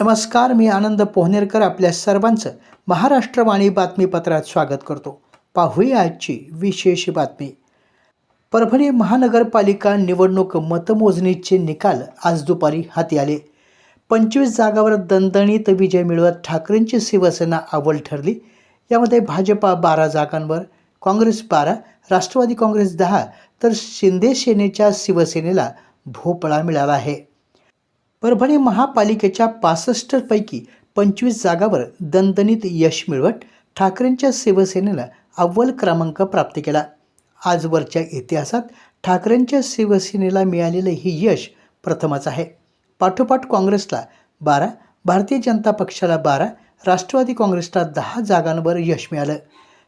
नमस्कार, मी आनंद पोहनेरकर आपल्या सर्वांचं महाराष्ट्रवाणी बातमीपत्रात स्वागत करतो. पाहूया आजची विशेष बातमी. परभणी महानगरपालिका निवडणूक मतमोजणीचे निकाल आज दुपारी हाती आले. 25 जागावर दणदणीत विजय मिळवत ठाकरेंची शिवसेना अव्वल ठरली. यामध्ये भाजपा 12 जागांवर, काँग्रेस 12, राष्ट्रवादी काँग्रेस 10 तर शिंदे सेनेच्या शिवसेनेला भोपळा मिळाला आहे. परभणी महापालिकेच्या 65 पैकी 25 जागावर दणदणीत यश मिळवत ठाकरेंच्या शिवसेनेनं अव्वल क्रमांक प्राप्त केला. आजवरच्या इतिहासात ठाकरेंच्या शिवसेनेला मिळालेलं ही यश प्रथमच आहे. पाठोपाठ काँग्रेसला 12, भारतीय जनता पक्षाला 12, राष्ट्रवादी काँग्रेसला 10 जागांवर यश मिळालं.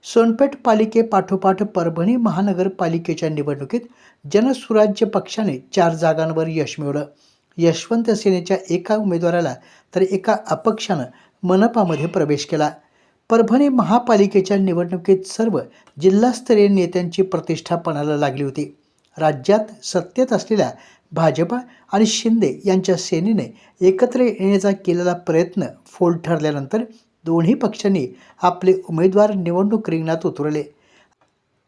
सोनपेठ पालिकेपाठोपाठ परभणी महानगरपालिकेच्या निवडणुकीत जनसुराज्य पक्षाने 4 जागांवर यश मिळवलं. यशवंत सेनेच्या एका उमेदवाराला तर एका अपक्षानं मनपामध्ये प्रवेश केला. परभणी महापालिकेच्या निवडणुकीत सर्व जिल्हास्तरीय नेत्यांची प्रतिष्ठा पणाला लागली होती. राज्यात सत्तेत असलेल्या भाजपा आणि शिंदे यांच्या सेनेने एकत्र येण्याचा केलेला प्रयत्न फोल ठरल्यानंतर दोन्ही पक्षांनी आपले उमेदवार निवडणूक रिंगणात उतरवले.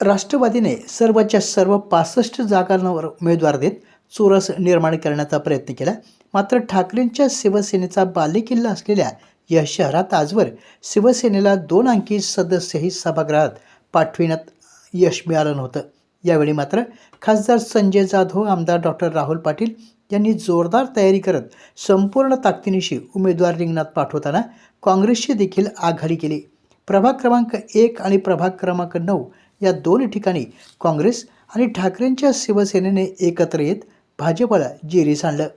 राष्ट्रवादीने सर्वच्या सर्व 65 जागांवर उमेदवार देत चोरस निर्माण करण्याचा प्रयत्न केला. मात्र ठाकरेंच्या शिवसेनेचा बालेकिल्ला असलेल्या या शहरात आजवर शिवसेनेला 2 अंकी सदस्यही सभागृहात पाठविण्यात यश मिळालं नव्हतं. यावेळी मात्र खासदार संजय जाधव, आमदार डॉक्टर राहुल पाटील यांनी जोरदार तयारी करत संपूर्ण ताकदीनिशी उमेदवार रिंगणात पाठवताना काँग्रेसची देखील आघाडी केली. प्रभाग क्रमांक 1 आणि प्रभाग क्रमांक 9 या 2 ठिकाणी काँग्रेस आणि ठाकरेंच्या शिवसेनेने एकत्र येत भाजपला जेरीस आणलं.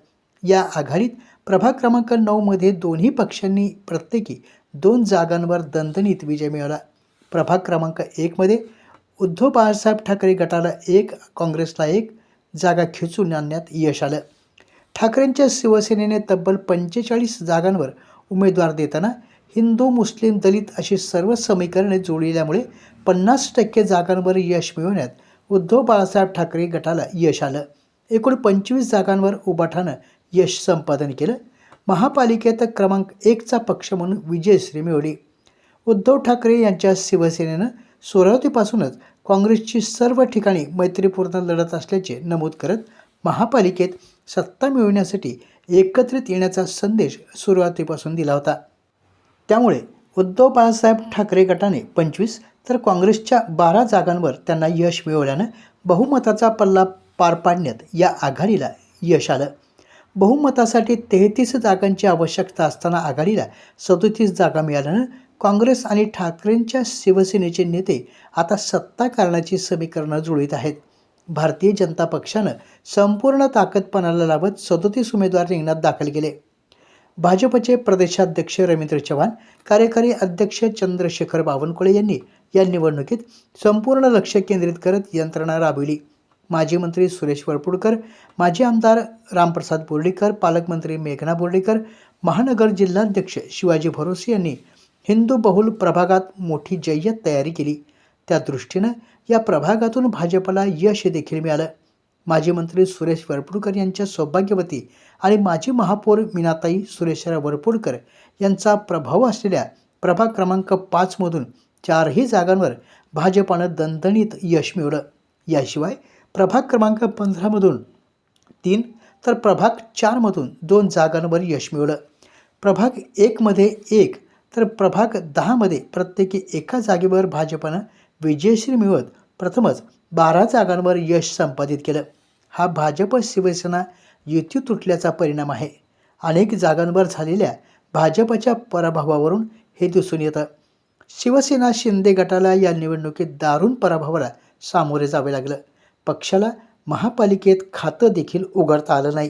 या आघाडीत प्रभाग क्रमांक 9 मध्ये दोन्ही पक्षांनी प्रत्येकी 2 जागांवर दणदणीत विजय मिळवला. प्रभाग क्रमांक 1 मध्ये उद्धव बाळासाहेब ठाकरे गटाला 1, काँग्रेसला 1 जागा खेचून आणण्यात यश आलं. ठाकरेंच्या शिवसेनेने तब्बल 45 जागांवर उमेदवार देताना हिंदू, मुस्लिम, दलित अशी सर्व समीकरणे जोडल्यामुळे 50% जागांवर यश मिळवण्यात उद्धव बाळासाहेब ठाकरे गटाला यश आलं. एकूण 25 जागांवर उभाठानं यश संपादन केलं. महापालिकेत क्रमांक 1चा पक्ष म्हणून विजयश्री मिळवली. उद्धव ठाकरे यांच्या शिवसेनेनं सुरुवातीपासूनच काँग्रेसची सर्व ठिकाणी मैत्रीपूर्ण लढत असल्याचे नमूद करत महापालिकेत सत्ता मिळवण्यासाठी एकत्रित येण्याचा संदेश सुरुवातीपासून दिला होता. त्यामुळे उद्धव बाळासाहेब ठाकरे गटाने 25 तर काँग्रेसच्या 12 जागांवर त्यांना यश मिळवल्यानं बहुमताचा पल्ला पार पाडण्यात या आघाडीला यश आलं. बहुमतासाठी 33 जागांची आवश्यकता असताना आघाडीला 37 जागा मिळाल्यानं काँग्रेस आणि ठाकरेंच्या शिवसेनेचे नेते आता सत्ता करण्याची समीकरणं जुळीत आहेत. भारतीय जनता पक्षानं संपूर्ण ताकद पणाला लावत 37 उमेदवार रिंगणात दाखल केले. भाजपचे प्रदेशाध्यक्ष रवींद्र चव्हाण, कार्यकारी अध्यक्ष चंद्रशेखर बावनकुळे यांनी या निवडणुकीत संपूर्ण लक्ष केंद्रित करत यंत्रणा राबविली. माजी मंत्री सुरेश वरपुडकर, माजी आमदार रामप्रसाद बोर्डीकर, पालकमंत्री मेघना बोर्डीकर, महानगर जिल्हाध्यक्ष शिवाजी भरोसे यांनी हिंदू बहुल प्रभागात मोठी जय्यत तयारी केली. त्या दृष्टीनं या प्रभागातून भाजपला यश देखील मिळालं. माजी मंत्री सुरेश वरपुडकर यांच्या सौभाग्यवती आणि माजी महापौर मीनाताई सुरेशराव वरपुडकर यांचा प्रभाव असलेल्या प्रभाग क्रमांक 5 मधून 4ही जागांवर भाजपानं दणदणीत यश मिळवलं. याशिवाय प्रभाग क्रमांक 15 मधून 3 तर प्रभाग 4 मधून 2 जागांवर यश मिळवलं. प्रभाग 1 मध्ये 1 तर प्रभाग 10 मध्ये प्रत्येकी एका जागेवर भाजपनं विजयश्री मिळवत प्रथमच 12 जागांवर यश संपादित केलं. हा भाजप शिवसेना युती तुटल्याचा परिणाम आहे. अनेक जागांवर झालेल्या भाजपच्या पराभवावरून हे दिसून येतं. शिवसेना शिंदे गटाला या निवडणुकीत दारुण पराभवाला सामोरे जावे लागलं. पक्षाला महापालिकेत खातं देखील उघडता आलं नाही.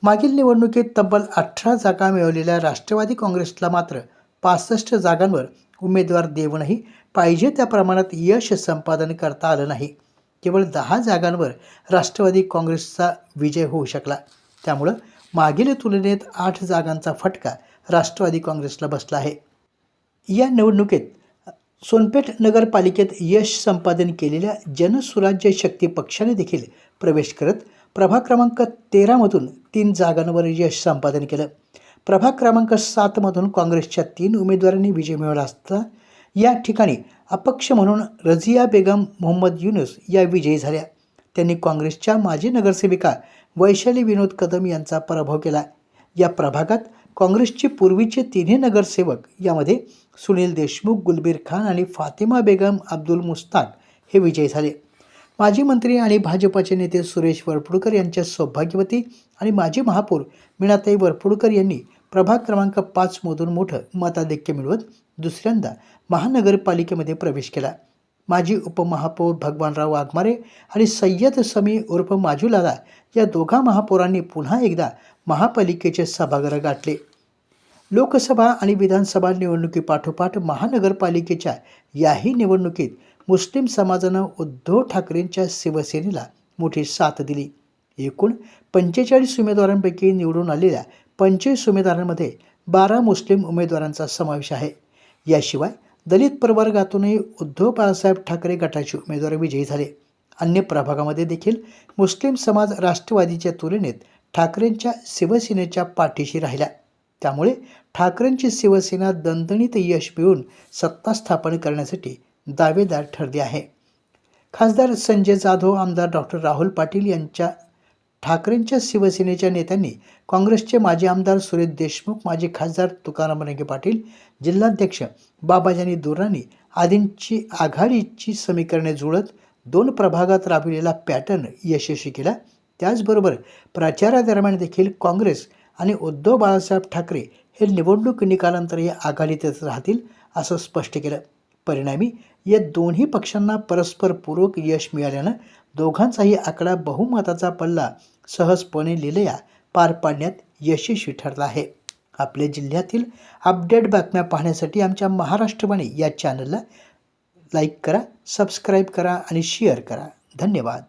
मागील निवडणुकीत तब्बल 18 जागा मिळवलेल्या राष्ट्रवादी काँग्रेसला मात्र 65 जागांवर उमेदवार देऊनही पाहिजे त्या प्रमाणात यश संपादन करता आलं नाही. केवळ 10 जागांवर राष्ट्रवादी काँग्रेसचा विजय होऊ शकला. त्यामुळं मागील तुलनेत 8 जागांचा फटका राष्ट्रवादी काँग्रेसला बसला आहे. या निवडणुकीत सोनपेठ नगरपालिकेत यश संपादन केलेल्या जनसुराज्य शक्ती पक्षाने देखील प्रवेश करत प्रभाग क्रमांक 13 मधून 3 जागांवर यश संपादन केलं. प्रभाग क्रमांक 7मधून काँग्रेसच्या 3 उमेदवारांनी विजय मिळवला असता या ठिकाणी अपक्ष म्हणून रझिया बेगम मोहम्मद युनुस या विजयी झाल्या. त्यांनी काँग्रेसच्या माजी नगरसेविका वैशाली विनोद कदम यांचा पराभव केला. या प्रभागात काँग्रेसचे पूर्वीचे तिन्ही नगरसेवक यामध्ये सुनील देशमुख, गुलबीर खान आणि फातिमा बेगम अब्दुल मुस्ताक हे विजयी झाले. माजी मंत्री आणि भाजपचे नेते सुरेश वरपुडकर यांच्या सौभाग्यवती आणि माजी महापौर मीनाताई वरपुडकर यांनी प्रभाग क्रमांक 5मधून मोठं मताधिक्य मिळवत दुसऱ्यांदा महानगरपालिकेमध्ये प्रवेश केला. माजी उपमहापौर भगवानराव वाघमारे आणि सय्यद समी उर्फ माजूलाला या दोघा महापौरांनी पुन्हा एकदा महापालिकेचे सभागृह गाठले. लोकसभा आणि विधानसभा निवडणुकीपाठोपाठ महानगरपालिकेच्या याही निवडणुकीत मुस्लिम समाजानं उद्धव ठाकरेंच्या शिवसेनेला मोठी साथ दिली. एकूण 45 उमेदवारांपैकी निवडून आलेल्या 25 उमेदवारांमध्ये 12 मुस्लिम उमेदवारांचा समावेश आहे. याशिवाय दलित प्रवर्गातूनही उद्धव बाळासाहेब ठाकरे गटाचे उमेदवार विजयी झाले. अन्य प्रभागामध्ये देखील मुस्लिम समाज राष्ट्रवादीच्या तुलनेत ठाकरेंच्या शिवसेनेच्या पाठीशी राहिला. त्यामुळे ठाकरेंची शिवसेना दणदणीत यश मिळवून सत्ता स्थापन करण्यासाठी दावेदार ठरली आहे. खासदार संजय जाधव, आमदार डॉक्टर राहुल पाटील यांच्या ठाकरेंच्या शिवसेनेच्या नेत्यांनी काँग्रेसचे माजी आमदार सुरेश देशमुख, माजी खासदार तुकाराम रंगे पाटील, जिल्हाध्यक्ष बाबाजानी दुर्राणी आदींची आघाडीची समीकरणे जुळत 2 प्रभागात राबविलेला पॅटर्न यशस्वी केला. त्याचबरोबर प्रचारादरम्यान देखील काँग्रेस आणि उद्धव बाळासाहेब ठाकरे हे निवडणूक निकालांतरही आघाडीतच राहतील असं स्पष्ट केलं. परिणामी या दोन्ही पक्षांना परस्परपूरक यश मिळाल्यानं दोघांचाही आकडा बहुमताचा पल्ला सहजपणे लिलया पार पाडण्यात यशस्वी ठरला आहे. आपल्या जिल्ह्यातील अपडेट बातम्या पाहण्यासाठी आमच्या महाराष्ट्रवाणी या चॅनलला लाईक करा, सबस्क्राईब करा आणि शेअर करा. धन्यवाद.